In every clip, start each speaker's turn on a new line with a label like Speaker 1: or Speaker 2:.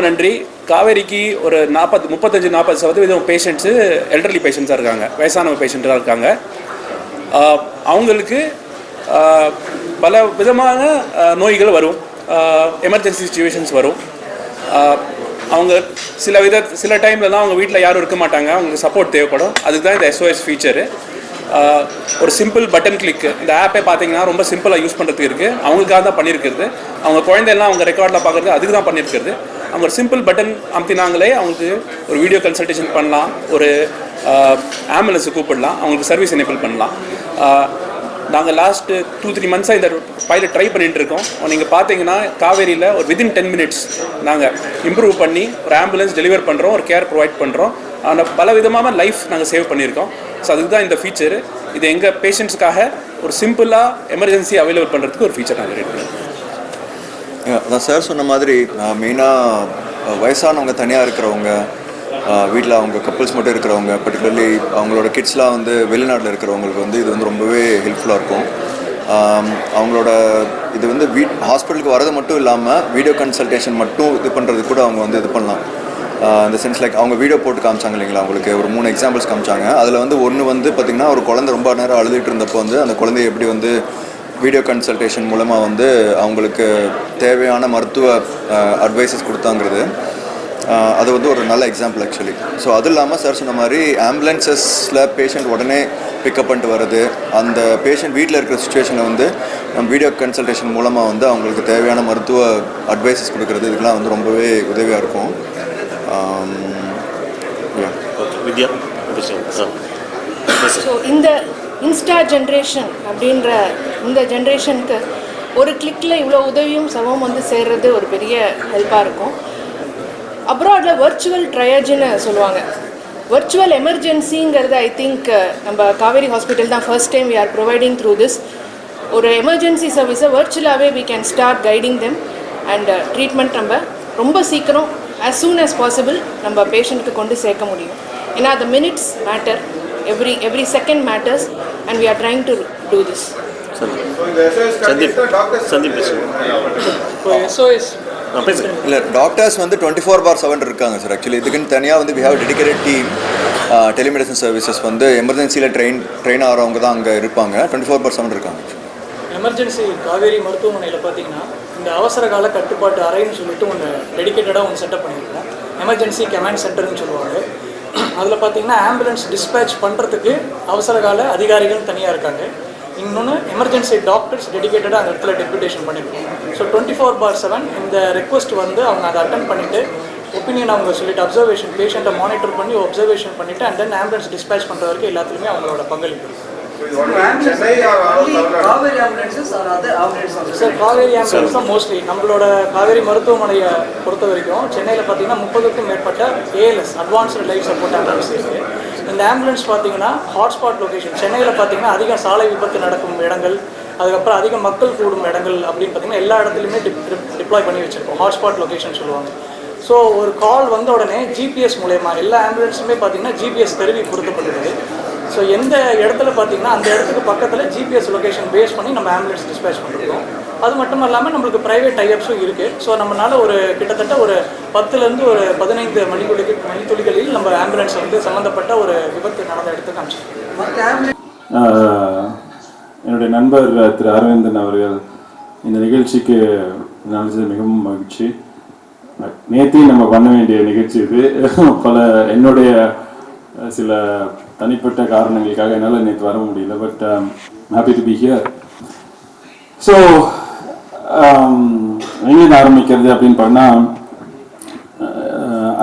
Speaker 1: நன்றி. காவேரிக்கு ஒரு 35-40% பேஷண்ட்ஸு எல்டர்லி பேஷண்ட்ஸாக இருக்காங்க, வயசான பேஷண்ட்டாக இருக்காங்க. அவங்களுக்கு பல விதமான நோய்கள் வரும், எமர்ஜென்சி சிச்சுவேஷன்ஸ் வரும். அவங்க சில டைம்லலாம் அவங்க வீட்டில் யாரும் இருக்க மாட்டாங்க, அவங்களுக்கு சப்போர்ட் தேவைப்படும். அதுக்கு தான் இந்த SOS ஃபீச்சரு. ஒரு சிம்பிள் பட்டன் கிளிக்கு. இந்த ஆப்பை பார்த்தீங்கன்னா ரொம்ப சிம்பிளாக யூஸ் பண்ணுறதுக்கு இருக்குது. அவங்களுக்காக தான் பண்ணியிருக்கிறது. அவங்க குழந்தைலாம் அவங்க ரெக்கார்டில் பார்க்குறது அதுக்கு தான் பண்ணியிருக்கிறது. அவங்க ஒரு சிம்பிள் பட்டன் அமுத்தினாங்களே அவங்களுக்கு ஒரு வீடியோ கன்சல்டேஷன் பண்ணலாம், ஒரு ஆம்புலன்ஸை கூப்பிடலாம், அவங்களுக்கு சர்வீஸ் எனேபிள் பண்ணலாம். நாங்கள் லாஸ்ட்டு 2-3 மந்த்ஸாக இந்த பைலட் ட்ரை பண்ணிகிட்டு இருக்கோம். நீங்கள் பார்த்தீங்கன்னா காவேரியில் ஒரு வித்தின் 10 மினிட்ஸ் நாங்கள் இம்ப்ரூவ் பண்ணி ஒரு ஆம்புலன்ஸ் டெலிவர் பண்ணுறோம், ஒரு கேர் ப்ரொவைட் பண்ணுறோம். ஆனால் பல விதமான லைஃப் நாங்கள் சேவ் பண்ணியிருக்கோம். ஸோ அதுக்கு தான் இந்த ஃபீச்சரு. இது எங்கள் பேஷண்ட்ஸுக்காக ஒரு சிம்பிளாக எமர்ஜென்சி அவைலபிள் பண்ணுறதுக்கு ஒரு ஃபீச்சர் நாங்கள் ரெடி பண்ணுறோம்.
Speaker 2: அதான் சார் சொன்ன மாதிரி மெயினாக வயசானவங்க தனியாக இருக்கிறவங்க, வீட்டில் அவங்க கப்புள்ஸ் மட்டும் இருக்கிறவங்க, பர்டிகுலர்லி அவங்களோட கிட்ஸ்லாம் வந்து வெளிநாட்டில் இருக்கிறவங்களுக்கு வந்து இது வந்து ரொம்பவே ஹெல்ப்ஃபுல்லாக இருக்கும். அவங்களோட இது வந்து ஹாஸ்பிட்டலுக்கு வரது மட்டும் இல்லாமல் வீடியோ கன்சல்டேஷன் மட்டும் இது பண்ணுறது கூட அவங்க வந்து இது பண்ணலாம். இந்த சென்ஸ் லைக் அவங்க வீடியோ போட்டு காமிச்சாங்க இல்லைங்களா, அவங்களுக்கு ஒரு 3 எக்ஸாம்பிள்ஸ் காமிச்சாங்க. அதில் வந்து ஒன்று வந்து பார்த்திங்கன்னா ஒரு குழந்தை ரொம்ப நேரம் அழுதுகிட்டு இருந்தப்போ வந்து அந்த குழந்தைய எப்படி வந்து வீடியோ கன்சல்டேஷன் மூலமாக வந்து அவங்களுக்கு தேவையான மருத்துவ அட்வைசஸ் கொடுத்தாங்கிறது அது வந்து ஒரு நல்ல எக்ஸாம்பிள் ஆக்சுவலி. ஸோ அது இல்லாமல் சார் சொன்ன மாதிரி ஆம்புலன்சஸில் பேஷண்ட் உடனே பிக்கப் பண்ணிட்டு வருது, அந்த பேஷண்ட் வீட்டில் இருக்கிற சுச்சுவேஷனை வந்து நம்ம வீடியோ கன்சல்டேஷன் மூலமாக வந்து அவங்களுக்கு தேவையான மருத்துவ அட்வைசஸ் கொடுக்குறது, இதுக்கெலாம் வந்து ரொம்பவே உதவியாக இருக்கும்.
Speaker 3: வித்யா,
Speaker 4: ஸோ இந்த இன்ஸ்டா ஜென்ரேஷன் அப்படின்ற இந்த ஜென்ரேஷனுக்கு ஒரு கிளிக்கில் இவ்வளோ உதவியும் சமம் வந்து சேர்றது ஒரு பெரிய ஹெல்ப்பாக இருக்கும். அப்ராடில் வர்ச்சுவல் ட்ரையேஜ்னு சொல்லுவாங்க. வர்ச்சுவல் எமர்ஜென்சிங்கிறது ஐ திங்க் நம்ம காவேரி ஹாஸ்பிட்டல் தான் first time we are providing through this. ஒரு எமர்ஜென்சி சர்வீஸை வர்ச்சுவலாகவே we can start guiding them and treatment நம்ம ரொம்ப சீக்கிரம் as soon as possible நம்ம பேஷண்ட்டுக்கு கொண்டு சேர்க்க முடியும். ஏன்னா the minutes matter, every second matters and we are trying to do this.
Speaker 2: இல்லை டாக்டர்ஸ் வந்து 24/7 இருக்காங்க சார். ஆக்சுவலி இதுக்குன்னு தனியாக வந்து we have a dedicated team. Telemedicine services வந்து எமர்ஜென்சியில் ட்ரெயின் ஆகிறவங்க தான் அங்கே இருப்பாங்க, 24/7 இருக்காங்க.
Speaker 5: எமர்ஜென்சி காவேரி மருத்துவமனையில் பார்த்தீங்கன்னா இந்த அவசர கால கட்டுப்பாட்டு அறைன்னு சொல்லிட்டு ஒன்று டெடிக்கேட்டடாக ஒன்று செட்டப் பண்ணியிருக்கோம். எமர்ஜென்சி கமாண்ட் சென்டர்னு சொல்லுவாங்க. அதில் பார்த்தீங்கன்னா ஆம்புலன்ஸ் டிஸ்பேச் பண்ணுறதுக்கு அவசர கால அதிகாரிகள் தனியாக இருக்காங்க. இன்னொன்று எமர்ஜென்சி டாக்டர்ஸ் டெடிக்கேட்டடாக அந்த இடத்துல டெப்யூட்டேஷன் பண்ணியிருக்கோம். ஸோ 24/7 இந்த ரெக்வஸ்ட் வந்து அவங்க அதை அட்டன் பண்ணிவிட்டு ஒப்பீனியன் அவங்க சொல்லிட்டு அப்சர்வேஷன் பேஷண்ட்டை மானிட்டர் பண்ணி அப்சர்வேஷன் பண்ணிவிட்டு அண்ட் தென் ஆம்புலன்ஸ் டிஸ்பேச் பண்ணுற வரைக்கும் எல்லாத்துலேயுமே அவங்களோட பங்களிப்பு. சார் காவேரி ஆம்புலன்ஸ் தான் மோஸ்ட்லி நம்மளோட காவேரி மருத்துவமனையை பொறுத்த வரைக்கும் சென்னையில் பார்த்தீங்கன்னா 30க்கும் மேற்பட்ட ALS advanced life support ambulance இருக்குது. இந்த ஆம்புலன்ஸ் பார்த்தீங்கன்னா ஹாட்ஸ்பாட் லொகேஷன் சென்னையில் பார்த்தீங்கன்னா அதிக சாலை விபத்து நடக்கும் இடங்கள், அதுக்கப்புறம் அதிக மக்கள் கூடும் இடங்கள் அப்படின்னு பார்த்தீங்கன்னா எல்லா இடத்துலையுமே டிப்ளாய் பண்ணி வச்சுருக்கோம். ஹாட்ஸ்பாட் லொகேஷன் சொல்லுவாங்க. ஸோ ஒரு கால் வந்த உடனே GPS மூலயமா எல்லா ஆம்புலன்ஸுமே பார்த்தீங்கன்னா GPS கருவி பொருத்தப்பட்டிருக்கு. ஸோ எந்த இடத்துல பார்த்தீங்கன்னா அந்த இடத்துக்கு பக்கத்தில் GPS லொகேஷன் பேஸ் பண்ணி நம்ம ஆம்புலன்ஸ் டிஸ்பேச் பண்ணிருக்கோம். அது மட்டும் இல்லாமல் நம்மளுக்கு ப்ரைவேட் டைப்ஸும் இருக்குது. ஸோ நம்மளால் ஒரு கிட்டத்தட்ட ஒரு 10லேருந்து ஒரு 15 மணித்துளிகளில் நம்ம ஆம்புலன்ஸ் வந்து சம்மந்தப்பட்ட ஒரு விபத்து நடந்த இடத்துக்கு அனுப்பிச்சிருக்கோம்.
Speaker 6: என்னுடைய நண்பர் திரு அரவிந்தன் அவர்கள் இந்த நிகழ்ச்சிக்கு நினைச்சது மிகவும் மகிழ்ச்சி. நேற்றையும் நம்ம பண்ண வேண்டிய நிகழ்ச்சி இது. என்னுடைய சில தனிப்பட்ட காரணங்களுக்காக என்னால் நேற்று வர முடியல. But happy to be here. So எங்கேருந்து ஆரம்பிக்கிறது அப்படின்னு பண்ணால்,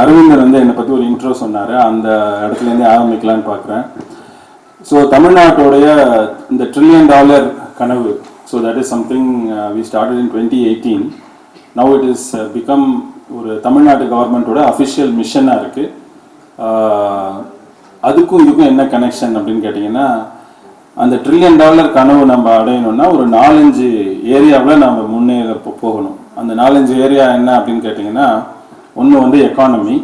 Speaker 6: அரவிந்தர் வந்து என்னை பற்றி ஒரு இன்ட்ரோ சொன்னார், அந்த இடத்துலேருந்தே ஆரம்பிக்கலான்னு பார்க்குறேன். ஸோ தமிழ்நாட்டோடைய இந்த $1 trillion கனவு, so that is something we started in 2018. Now it is become ஒரு தமிழ்நாட்டு கவர்மெண்ட்டோட அஃபிஷியல் மிஷனாக இருக்குது. அதுக்கும் இதுக்கும் என்ன கனெக்ஷன் அப்படின்னு கேட்டிங்கன்னா, அந்த $1 trillion கனவு நம்ம அடையணும்னா ஒரு 4-5 ஏரியாவில் நம்ம முன்னேற போகணும். அந்த 4-5 ஏரியா என்ன அப்படின்னு கேட்டிங்கன்னா, ஒன்று வந்து எக்கானமி.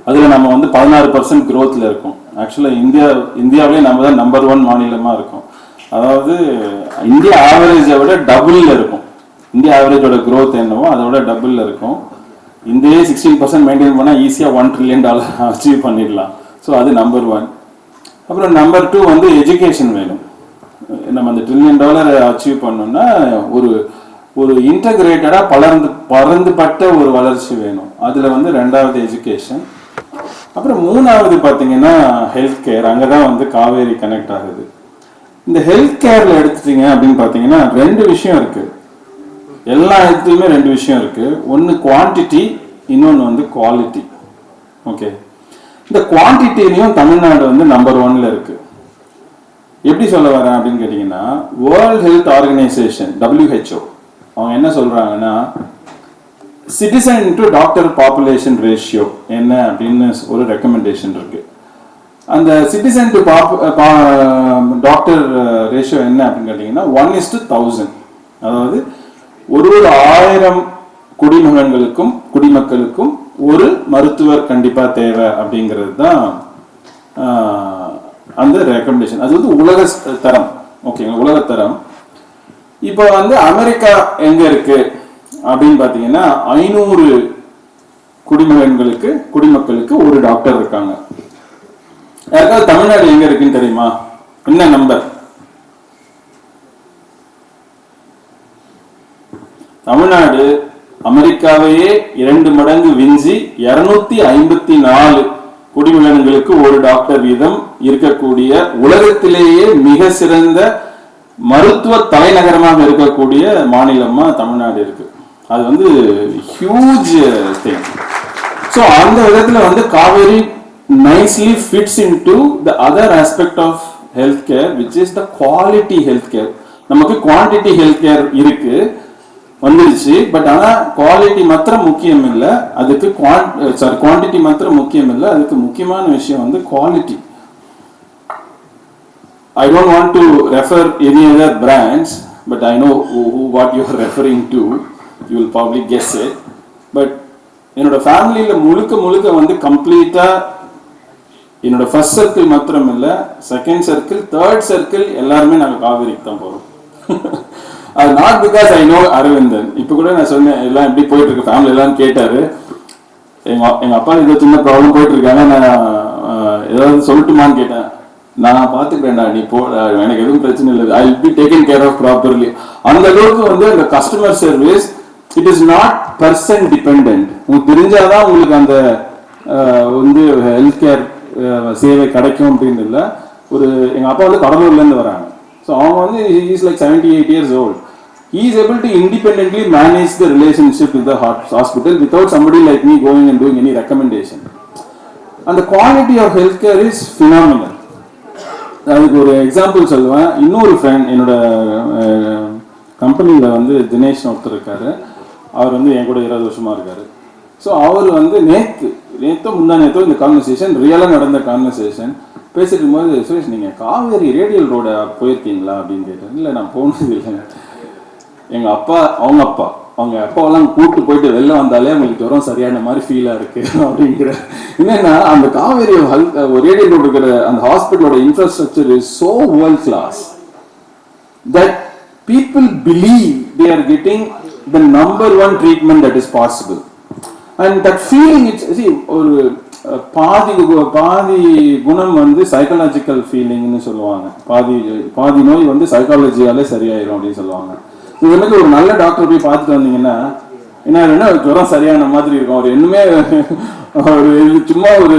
Speaker 6: அதில் நம்ம வந்து 16% க்ரோத்தில் இருக்கும். ஆக்சுவலாக இந்தியாவிலே நம்ம தான் நம்பர் 1 மாநிலமாக இருக்கும். அதாவது இந்தியா ஆவரேஜை விட டபுளில் இருக்கும். இந்தியா ஆவரேஜோட க்ரோத் என்னவோ அதை விட டபுளில் இருக்கும். இந்த 16% மெயின்டைன் பண்ணால் ஈஸியாக $1 trillion அச்சீவ் பண்ணிடலாம். ஸோ அது நம்பர் 1. அப்புறம் நம்பர் 2 வந்து எஜுகேஷன் வேணும். நம்ம அந்த $1 trillion அச்சீவ் பண்ணோம்னா ஒரு இன்டகிரேட்டடாக பறந்துபட்ட ஒரு வளர்ச்சி வேணும். அதில் வந்து 2வது எஜுகேஷன். அப்புறம் 3வது பார்த்தீங்கன்னா ஹெல்த் கேர். அங்கே தான் வந்து காவேரி கனெக்ட் ஆகுது. இந்த ஹெல்த் கேரில் எடுத்துட்டீங்க அப்படின்னு பார்த்தீங்கன்னா 2 விஷயம் இருக்குது. எல்லா இடத்துலையுமே 2 விஷயம் இருக்குது. ஒன்று குவான்டிட்டி, இன்னொன்று வந்து குவாலிட்டி. ஓகே, இந்த குவான்டிட்டிலையும் தமிழ்நாடு வந்து நம்பர் 1ல் இருக்குது. எப்படி சொல்ல வரேன் அப்படின்னு கேட்டிங்கன்னா, வேர்ல்ட் ஹெல்த் ஆர்கனைசேஷன் WHO அவங்க என்ன சொல்கிறாங்கன்னா, citizen to doctor population ratio என்ன அப்படின்னு ஒரு ரெக்கமெண்டேஷன் இருக்கு. அந்த சிட்டிசன் டு டாக்டர் ரேஷியோ என்ன அப்படின்னு கேட்டிங்கன்னா 1:1000. அதாவது ஒரு 1000 குடிமக்களுக்கும் ஒரு மருத்துவர் கண்டிப்பாக தேவை அப்படிங்கிறது தான் அந்த ரெக்கமெண்டேஷன். அது வந்து உலக தரம். ஓகேங்க, உலகத்தரம். இப்போ வந்து அமெரிக்கா எங்க இருக்கு அப்படின்னு பார்த்தீங்கன்னா 500 குடிமக்களுக்கு ஒரு டாக்டர் இருக்காங்க. யாருக்காவது தமிழ்நாடு எங்க இருக்குன்னு தெரியுமா? என்ன நம்பர்? தமிழ்நாடு அமெரிக்காவையே 2 மடங்கு விஞ்சி 254 குடிமகன்களுக்கு ஒரு டாக்டர் வீதம் இருக்கக்கூடிய உலகத்திலேயே மிக சிறந்த மருத்துவ தலைநகரமாக இருக்கக்கூடிய மாநிலமா தமிழ்நாடு இருக்கு. அது வந்து ஹியூஜ் திங். ஸோ அந்த விதத்துல வந்து Kaveri nicely fits into the other aspect of healthcare, which is the quality healthcare. நமக்கு குவான்டிட்டி ஹெல்த் கேர் இருக்கு வந்துருச்சு. பட் ஆனால் குவாலிட்டி மாத்திரம் முக்கியம் இல்லை, அதுக்கு குவான்டிட்டி மாத்திரம் முக்கியம் இல்லை, அதுக்கு முக்கியமான விஷயம் வந்து quality. I don't want to refer any other brands, but I know what you are referring to. You will probably guess it. But என்னோட ஃபேமிலியில் முழுக்க வந்து கம்ப்ளீட்டாக என்னோட ஃபர்ஸ்ட் சர்க்கிள் மாத்திரம் இல்லை, செகண்ட் சர்க்கிள், தேர்ட் சர்க்கிள் எல்லாருமே நாங்கள் காவேரிக்கு தான் போகிறோம். அது not because I know Aravindan. இப்போ கூட நான் சொன்னேன் எல்லாம் எப்படி போயிட்டு இருக்கு ஃபேமிலி எல்லாம் கேட்டாரு. எங்கள் அப்பா ஏதோ சின்ன ப்ராப்ளம் போயிட்டு இருக்காங்க, நான் ஏதாவது சொல்லட்டுமான்னு கேட்டேன். நான் பார்த்துக்கிறேன்டா, நீ போ, எனக்கு எதுவும் பிரச்சனை இல்லை, I will be taken care of properly. அந்த அளவுக்கு வந்து அந்த customer service it is not person depend. உங்களுக்கு தெரிஞ்சாதான் உங்களுக்கு அந்த வந்து ஹெல்த் கேர் சேவை கிடைக்கும் அப்படின்னு இல்லை. எங்கள் அப்பா வந்து கடலூர்லேருந்து வராங்க. ஸோ அவங்க வந்து is like 78 years old. He is able to independently manage the relationship with the hospital without somebody like me going and doing any recommendation. And the quality of healthcare is phenomenal. அதுக்கு ஒரு example சொல்லுவேன். இன்னொரு friend என்னோட கம்பெனியில் வந்து தினேஷ் ஒருத்தர் இருக்காரு. அவர் வந்து என் கூட 20 வருஷமாக இருக்காரு. ஸோ அவர் வந்து நேற்று முந்தானேத்தோ இந்த கான்வர்சேஷன் ரியலாக நடந்த கான்வர்சேஷன் பேசிட்டு இருக்கும்போது, சுரேஷ் நீங்கள் காவேரி ரேடியல் ரோட போயிருக்கீங்களா அப்படின்னு கேட்டேன். இல்லை நான் போனது இல்லைங்க. அவங்க அப்பாவெல்லாம் கூப்பிட்டு போயிட்டு வெளில வந்தாலே அவங்களுக்கு வரும் சரியான மாதிரி ஃபீலாக இருக்கு அப்படிங்கிற. என்னன்னா அந்த காவேரி ரேடியல் ரோடு இருக்கிற அந்த ஹாஸ்பிட்டலோட infrastructure is so world class that people believe they are getting the number 1 treatment that is possible. And that feeling it's ஒரு பாதி குணம் வந்து சைக்காலஜிக்கல் ஃபீலிங்னு சொல்லுவாங்க. பாதி நோய் வந்து சைக்காலஜியாலே சரியாயிரும் அப்படின்னு சொல்லுவாங்க. இவனுக்கு ஒரு நல்ல டாக்டர் போய் பார்த்துட்டு வந்தீங்கன்னா என்ன ஜுரம் சரியான மாதிரி இருக்கும். அவர் இன்னுமே சும்மா ஒரு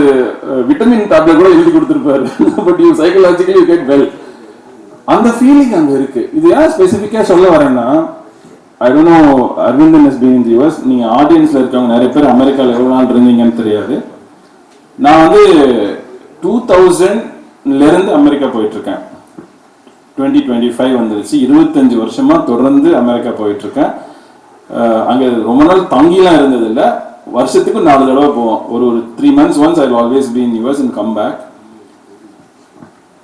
Speaker 6: விட்டமின் டேப்லெட் கூட எழுதி கொடுத்துருப்பாரு. But you psychologically you get well. அந்த ஃபீலிங் அங்கே இருக்கு. இது ஏன் ஸ்பெசிஃபிக்காக சொல்ல வரேன்னா, ஐ don't no Aravindan has been in the US. நீங்கள் ஆடியன்ஸில் இருக்கவங்க நிறைய பேர் அமெரிக்காவில் எவ்வளோ நாள் இருந்தீங்கன்னு தெரியாது. நான் வந்து 2000லேருந்து அமெரிக்கா போயிட்டுருக்கேன். 2025 வந்துருச்சு. 25 வருஷமாக தொடர்ந்து அமெரிக்கா போயிட்டுருக்கேன். அங்கே ரொம்ப நாள் தங்கிலாம் இருந்ததில்லை. வருஷத்துக்கு 4 தடவை போவோம். ஒரு 3 months once I will always be in US and come back.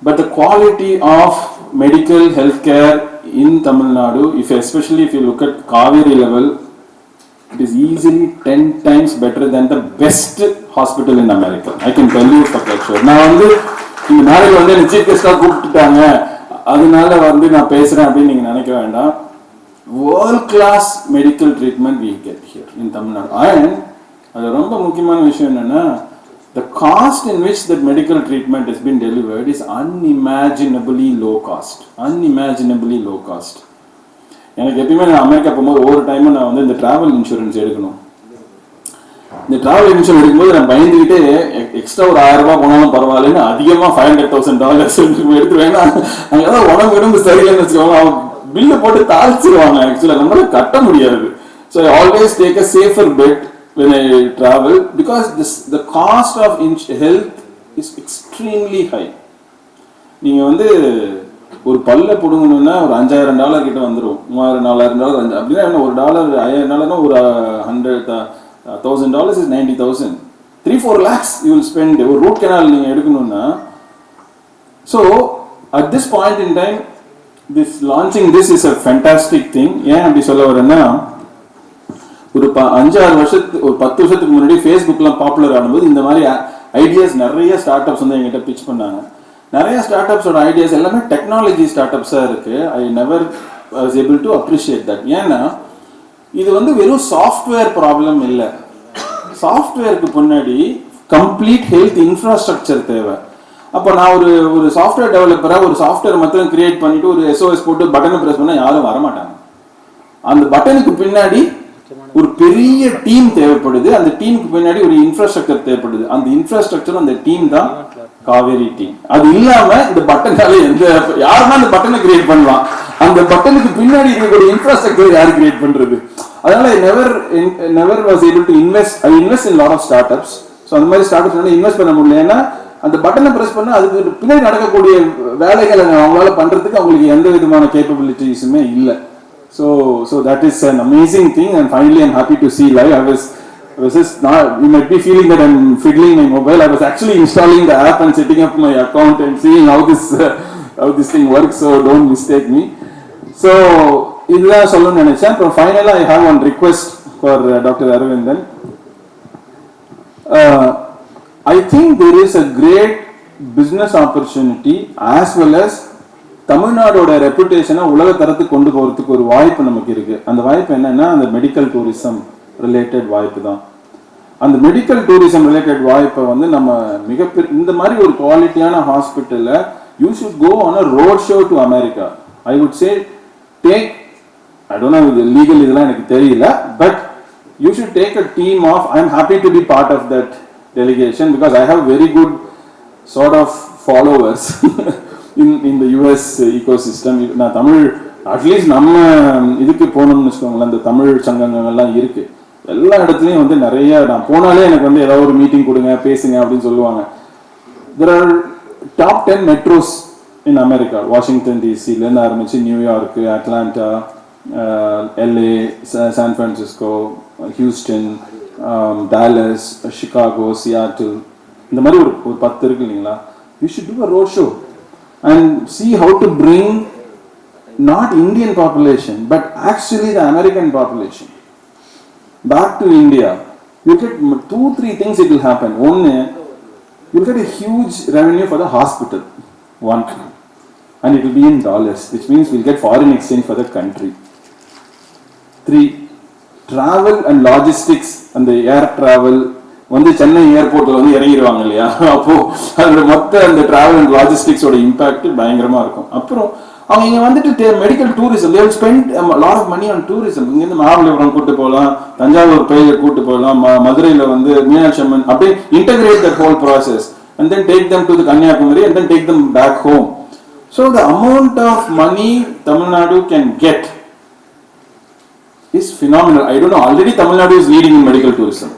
Speaker 6: But the quality of medical healthcare in Tamil Nadu, especially if you look at Kaveri level, it is easily 10 times better than the best hospital in America. I can tell you for sure. நான் வந்து இந்த நாளைக்கு வந்து என்ன chief கெஸ்டாக கூப்பிட்டுட்டாங்க அதனால வந்து நான் பேசுகிறேன் அப்படின்னு நீங்கள் நினைக்க வேண்டாம். World class medical treatment we get here in Tamil Nadu. And அது ரொம்ப முக்கியமான விஷயம் என்னன்னா, the cost in which that medical treatment has been delivered is unimaginably low cost. Unimaginably low cost. எனக்கு எப்பயுமே நான் அமெரிக்கா போகும்போது ஒவ்வொரு டைமும் நான் வந்து இந்த டிராவல் இன்சூரன்ஸ் எடுக்கணும். இந்த டிராவல் இன்சூரன்ஸ் எடுக்கும்போது நான் பயந்துக்கிட்டே எக்ஸ்ட்ரா ஒரு 1000 ரூபாய் போனாலும் பரவாயில்லன்னு அதிகமாக $500,000 எடுத்து வேணா அங்கே ஏதாவது உடம்பு உடம்பு சரியில்லைன்னு வச்சுக்கோங்க, அவங்க பில்லு போட்டு தாழ்ச்சிடுவாங்க. ஆக்சுவலாக நம்மளால கட்ட முடியாது. So I always take a safer bet when I travel because the cost of health is extremely high. நீங்கள் வந்து ஒரு பல்ல பிடுங்கணும்னா ஒரு $5,000 கிட்ட வந்துடும். $3,000-4,000 அப்படின்னா ஒரு $1 $5,000 ஒரு $100,000 is 90,000. 3-4 lakhs you will spend ஒரு ரூட் கெனால் நீங்கள் எடுக்கணும்னா. So at this point in time launching this is a fantastic thing. ஏன் அப்படி சொல்ல வரேன்னா, ஒரு 5-6 வருஷத்துக்கு ஒரு 10 வருஷத்துக்கு முன்னாடி ஃபேஸ்புக்லாம் பாப்புலர் ஆகும்போது இந்த மாதிரி ஐடியாஸ் நிறைய ஸ்டார்ட் அப்ஸ் வந்து எங்கிட்ட பிச் பண்ணாங்க. நிறைய ஸ்டார்ட் அப்ஸோட ஐடியாஸ் எல்லாமே டெக்னாலஜி ஸ்டார்ட் அப்ஸாக இருக்குது. I never was able to appreciate that. ஏன்னா இது வந்து வெறும் சாஃப்ட்வேர் ப்ராப்ளம் இல்லை. சாஃப்ட்வேருக்கு முன்னாடி கம்ப்ளீட் ஹெல்த் இன்ஃப்ராஸ்ட்ரக்சர் தேவை. அப்போ நான் ஒரு சாஃப்ட்வேர் டெவலப்பராக ஒரு சாஃப்ட்வேர் மாத்திரம் கிரியேட் பண்ணிட்டு ஒரு SOS போட்டு பட்டனை ப்ரெஸ் பண்ணால் யாரும் வரமாட்டாங்க. அந்த பட்டனுக்கு பின்னாடி ஒரு பெரிய டீம் தேவைப்படுது. அந்த டீமுக்கு பின்னாடி ஒரு இன்ஃப்ராஸ்ட்ரக்சர் தேவைப்படுது. அந்த இன்ஃப்ராஸ்ட்ரக்சர் அந்த டீம் தான் காவேரி டீம். அது இல்லாம இந்த பட்டனால யாருன்னா அந்த பட்டனை கிரியேட் பண்ணலாம். அந்த பட்டனுக்கு பின்னாடி இருக்கக்கூடிய இன்ஃப்ராஸ்ட்ரக்சர் யாரு கிரியேட் பண்றது? அதனால never was able to invest in lot of startups. So அந்த மாதிரி ஸ்டார்ட் அப்ஸ் இன்வெஸ்ட் பண்ண முடியல. ஏன்னா அந்த பட்டனை பிரஸ் பண்ணா அதுக்கு பின்னாடி நடக்கக்கூடிய வேலைகளை அவங்களால பண்றதுக்கு அவங்களுக்கு எந்த விதமான கேப்பபிலிட்டிஸுமே இல்லை. So that is an amazing thing, and finally I'm happy to see live. I was just not, you might be feeling that I'm fiddling my mobile. I was actually installing the app and setting up my account and seeing how this thing works, so don't mistake me. So idha sollu nenechen. But finally I have one request for Dr. Aravindan. I think there is a great business opportunity as well as தமிழ்நாடோட ரெப்புடேஷனை உலக தரத்துக்கு கொண்டு போகிறதுக்கு ஒரு வாய்ப்பு நமக்கு இருக்கு. அந்த வாய்ப்பு என்னன்னா அந்த மெடிக்கல் டூரிசம் ரிலேட்டட் வாய்ப்பு தான். அந்த மெடிக்கல் டூரிசம் ரிலேட்டட் வாய்ப்பை வந்து நம்ம மிகப்பெரிய இந்த மாதிரி ஒரு குவாலிட்டியான ஹாஸ்பிட்டலில் you should go on a road show to America. I would say take, I don't know இது லீகல் இதெல்லாம் எனக்கு தெரியல, but you should take a team of, I am happy to be part of that delegation because I have very good sort of followers in the US ecosystem. நான் Tamil at least நம்ம இதுக்கு போகணும்னு வச்சுக்கோங்களேன், இந்த தமிழ் சங்கங்கள்லாம் இருக்கு எல்லா இடத்துலையும் வந்து நிறைய. நான் போனாலே எனக்கு வந்து ஏதாவது ஒரு மீட்டிங் கொடுங்க பேசுங்க அப்படின்னு சொல்லுவாங்க. there are top 10 metros in America. Washington டிசிலேருந்து ஆரம்பிச்சு நியூயார்க்கு, Atlanta, LA, San Francisco, Houston, Dallas, Chicago, Seattle, இந்த மாதிரி ஒரு 10 இருக்கு இல்லைங்களா. you should do a road show and see how to bring not Indian population but actually the American population back to India. You get 2-3 things it will happen. One, you will get a huge revenue for the hospital, one, and it will be in dollars, which means we'll get foreign exchange for the country. 3, travel and logistics and the air travel வந்து சென்னை ஏர்போர்ட்டில் வந்து இறங்கிடுவாங்க இல்லையா, அப்போ அதோட மொத்த அந்த travel and லாஜிஸ்டிக்ஸோட impact பயங்கரமா இருக்கும். அப்புறம் அவங்க இங்கே வந்துட்டு medical tourism, they will spend a lot of money on tourism. இங்கேருந்து மகாபலிபுரம் கூட்டு போகலாம், தஞ்சாவூர் கோயிலுக்கு கூட்டு போகலாம், மதுரையில் வந்து மீனாட்சி அம்மன், அப்படியே integrate that whole process and then take them to the Kanyakumari and then take them back home. So the amount of money Tamil Nadu can get is phenomenal. I don't know, already Tamil Nadu is leading in medical tourism.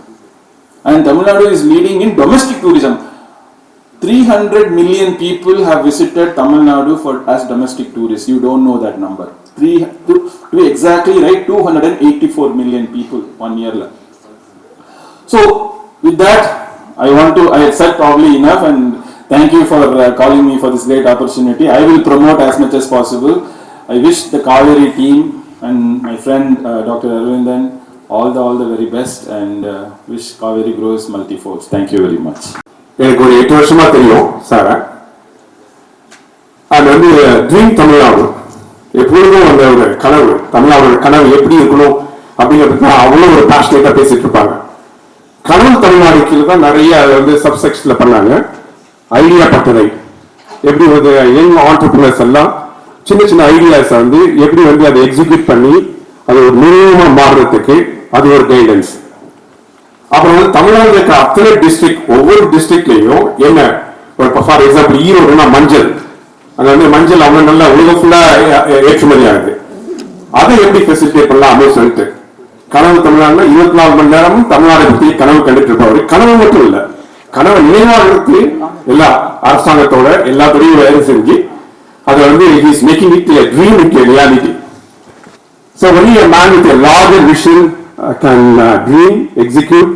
Speaker 6: And Tamil Nadu is leading in domestic tourism. 300 million people have visited Tamil Nadu as domestic tourists. You don't know that number. To be exactly right, 284 million people 1 year. So with that, I have said probably enough, and thank you for calling me for this great opportunity. I will promote as much as possible. I wish the Kaveri team and my friend Dr. Aravindan all the very best, and wish Kaveri grows multifold. Thank you very much.
Speaker 3: எனக்கு ஒரு 8 வருஷமா தெரியும் sir. அது வந்து dream Tamil Nadu எப்பொழுதும் அந்த ஒரு கனவு, தமிழ்நாடு கனவு எப்படி இருக்கணும் அப்படிங்கிறதுக்கு அவ்வளோ ஒரு பேஷனேட்டா பேசிட்டு இருப்பாங்க. கனவு தமிழ்நாடு கீழே தான் நிறைய அதை வந்து சப்செக்ஷன்ல பண்ணாங்க. ஐடியா பட்டறை, எப்படி வந்து யங் ஆண்டர்பிரினர்ஸ் எல்லாம் சின்ன சின்ன ஐடியாஸை வந்து எப்படி வந்து அதை எக்ஸிக்யூட் பண்ணி அது ஒரு நிறுவனமா மாறுறதுக்கு அது ஒரு கைடன்ஸ். அப்புறம் வந்து தமிழ்நாட்டில் இருக்க அத்தனை டிஸ்ட்ரிக்ட், ஒவ்வொரு டிஸ்ட்ரிக்ட்லையும் என்ன, ஃபார் எக்ஸாம்பிள் ஈரோடுனா மஞ்சள், அங்க வந்து மஞ்சள் அவங்க நல்லா உலகம் ஃபுல்லா ஏற்றுமதி ஆகுது. அதை எப்படி ஃபெசிலிட்டேட் பண்ணலாம் அப்படின்னு சொல்லிட்டு கனவு தமிழ்நாடுல 24 மணி நேரமும் தமிழ்நாடு பத்தி கனவு கண்டுட்டு இருப்பாரு. கனவு மட்டும் இல்ல, கனவு நினைவாளருக்கு எல்லா அரசாங்கத்தோட எல்லாத்துறையும் வேலை செஞ்சு அதை வந்து he's making it a dream into a reality. So only a man with a larger vision can dream, execute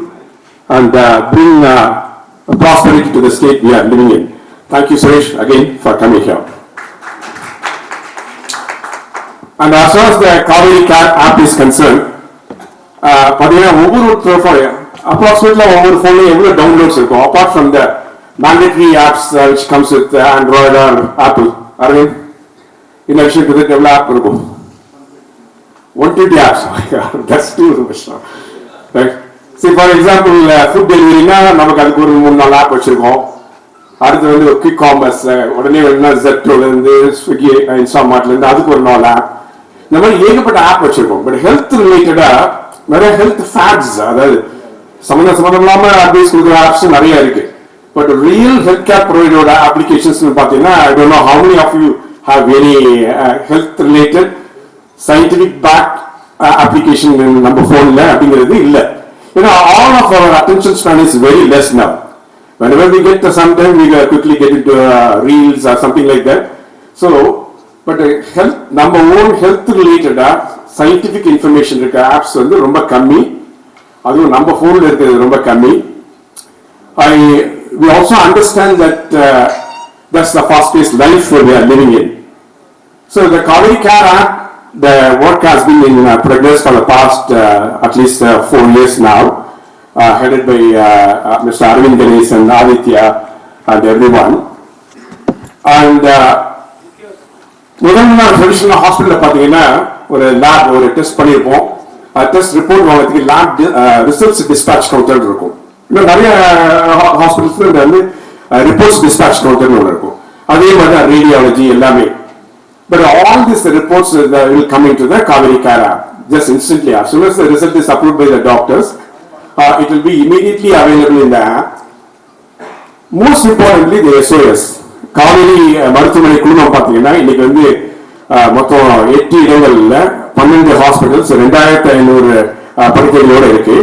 Speaker 3: and bring prosperity to the state we are living in. Thank you, Suresh, again for coming here. And as far as the Kaveri Care app is concerned, பார்த்தீங்கன்னா ஒவ்வொரு அப்ராக்சிமேட்ல ஒவ்வொரு ஃபோன்லையும் எவ்வளோ downloads இருக்கும் apart from the mandatory apps which comes with Android or Apple. Aravind, இந்த விஷயத்துக்கு எவ்வளோ app இருக்கும்? 120 apps. That's too much. Right? See, for example, food டெலிவரினா நமக்கு அதுக்கு ஒரு 3-4 ஆப் வச்சிருக்கோம். அடுத்து வந்து குவிக் காமர்ஸ், உடனே வேணும்னா ஜெப்டோலேருந்து ஸ்விக்கி இன்ஸ்டாமார்ட்லேருந்து அதுக்கு ஒரு 4 ஆப். இந்த மாதிரி ஏகப்பட்ட ஆப் வச்சிருக்கோம். பட் ஹெல்த் ரிலேட்டடா நிறைய ஹெல்த் ஃபேக்ட்ஸ், அதாவது சம்மந்தம் இல்லாம அட்வைஸ் கொடுக்குற ஆப்ஸ் நிறைய இருக்கு. பட் ரியல் ஹெல்த் கேர் ப்ரொவைடரோட அப்ளிகேஷன்ஸ் பார்த்தீங்கன்னா I don't know how many of you have any health related scientific back application நம்ம போன்ல அப்படிங்கிறது இல்லை. ஏன்னா all of our attention span is very less now. Whenever we get to sometime we quickly get into reels or something like that. So but health, நம்ம own health related scientific information இருக்க apps வந்து ரொம்ப கம்மி, அதுவும் நம்ம போன்ல இருக்கிறது ரொம்ப கம்மி. We also understand that that's the fast-paced life we are living in. So the Kaveri Care app, the work has been in progress for the past at least 4 years now, headed by Mr. Arvind Ganesh and Aditya and everyone. And முதல்ல traditional ஹாஸ்பிட்டலில் பார்த்தீங்கன்னா ஒரு lab ஒரு test பண்ணியிருப்போம். Test report வாங்கிறதுக்கு lab results dispatch counter இருக்கும். இன்னும் நிறைய ஹாஸ்பிட்டல்ஸ்ல வந்து ரிப்போர்ட்ஸ் டிஸ்பேச் கவுண்டர்னு ஒன்று இருக்கும். அதே மாதிரி தான் ரேடியாலஜி எல்லாமே. But all this reports will come into the Kaveri Care app just instantly. As soon as the result is approved by the doctors, it will be immediately available in the app. Most importantly, the SOS Kaveri மருத்துவமனை குழுமம் பார்த்தீங்கன்னா இன்னைக்கு வந்து மொத்தம் 8 இடங்கள்ல 12 hospitals 2500 படுக்கைகளோட இருக்கு.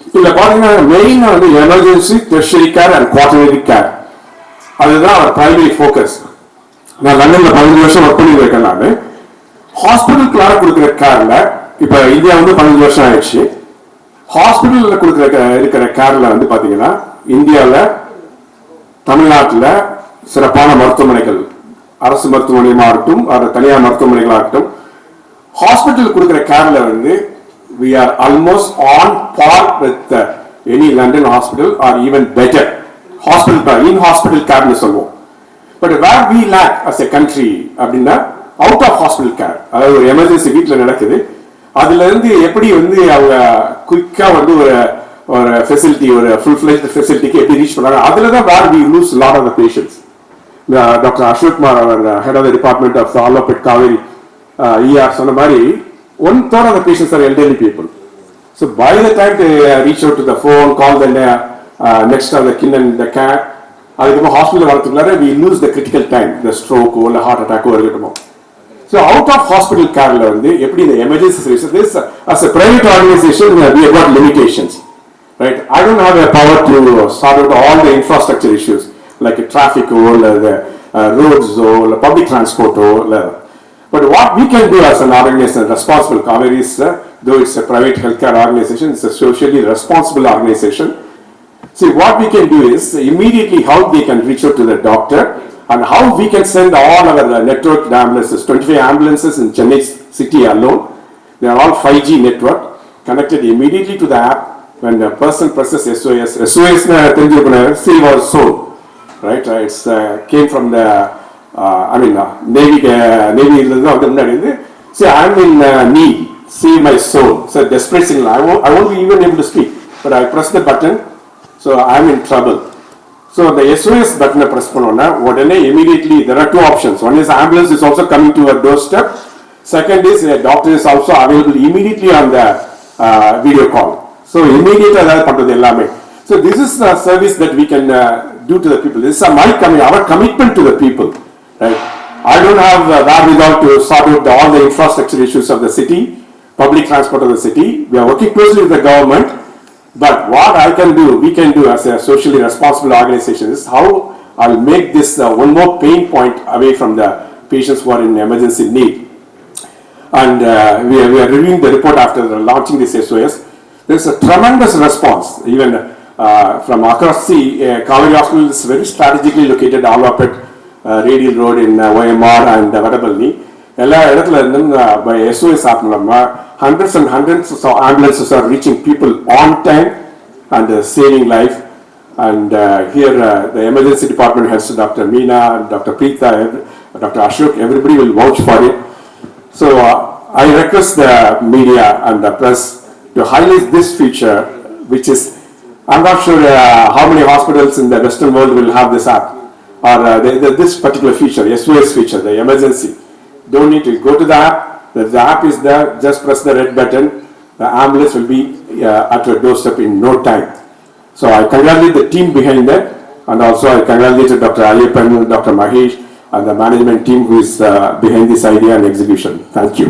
Speaker 3: இதுல பாத்தீங்கன்னா மெயினா வந்து emergency, tertiary care and quaternary care, அதுதான் பிரைமரி ஃபோக்கஸ். நான் லண்டன்ல 15 வருஷம் ஒர்க் பண்ணி இருக்கேன். நான் ஹாஸ்பிட்டலுக்குள்ளார கொடுக்குற கேர்ல இப்ப இந்தியா வந்து 15 வருஷம் ஆயிடுச்சு. ஹாஸ்பிட்டல்ல இருக்கிற கேர்ல வந்து பாத்தீங்கன்னா இந்தியாவில் தமிழ்நாட்டில் சிறப்பான மருத்துவமனைகள், அரசு மருத்துவமனையாகட்டும் தனியார் மருத்துவமனைகளாகட்டும், ஹாஸ்பிட்டல் கொடுக்குற கேர்ல வந்து we are almost on par with any London hospital or even better. Hospital in hospital care னு சொல்லுவோம். But where we lack as a country அப்படின்னா அவுட் ஆஃப் ஹாஸ்பிட்டல் கேர், அதாவது ஒரு எமர்ஜென்சி வீட்டில் நடக்குது, அதுல இருந்து எப்படி வந்து அவங்க குயிக்கா வந்து ஒரு ஃபெசிலிட்டி, ஒரு ஃபுல் ஃபிளெஜ்ட் ஃபெசிலிட்டிக்கு எப்படி ரீச் பண்ணாங்க, அதுல தான் where we lose lot of the patients. Dr. Ashwat Kumar, our head of the department of Allopet Kaveri ER, சொன்ன மாதிரி 1/3 of the patients are elderly people. So by the time they reach out to the phone, call the next of the kin and the care, அதுக்கப்புறம் hospital வரதுக்குள்ளார we lose the critical time, the stroke or the heart attack இருக்கட்டும். So out of hospital careல வந்து எப்படி இந்த emergency services, this as a private organization we have got limitations, right? I don't have a power to sort out all the infrastructure issues like traffic or the roads or public transport or but what we can do as an organization, responsible Kaveri is, though it's a private healthcare organization, it's a socially responsible organization. See, what we can do is immediately how they can reach out to the doctor and how we can send all our networked ambulances, 25 ambulances in Chennai city alone. They are all 5G network connected immediately to the app. When the person presses SOS, SOS save our soul, right? It's came from the Navy say I'm in need, save my soul. So desperate signal. I won't be even able to speak. but I press the button, so I'm in trouble. So the SOS button press பண்ணோம்னா உடனே immediately there are two options. One is ambulance is also coming to your doorstep. Second is a doctor is also available immediately on the video call. So immediate அதாவது பண்றது எல்லாமே. So this is a service that we can do to the people. This is our commitment to the people, right? I don't have wherewithal to sort out all the infrastructure issues of the city, public transport of the city. We are working closely with the government. But what I can do, we can do as a socially responsible organization is how I'll make this one more pain point away from the patients who are in emergency need. And we are reviewing the report after launching this SOS. There's a tremendous response, even from across the Kaveri Hospital is very strategically located all up at Radial Road in OMR and Vadabalni. எல்லா இடத்துல இருந்தும் by SOS app மூலமா hundreds and hundreds of ambulances are reaching people on time and saving life. And here the emergency department heads, Dr. Meena, Dr. Preeta, Dr. Ashok, everybody will vouch for it. So I request the media and the press to highlight this feature, which is, I'm not sure how many hospitals in the Western world will have this app or this particular feature, SOS feature, the emergency. Don't need to go to the app. The app is there, just press the red button. The ambulance will be at your doorstep in no time. So I congratulate the team behind that, and also I congratulate Dr. Ayyappan, Dr. Mahesh, and the management team who is behind this idea and execution. Thank you.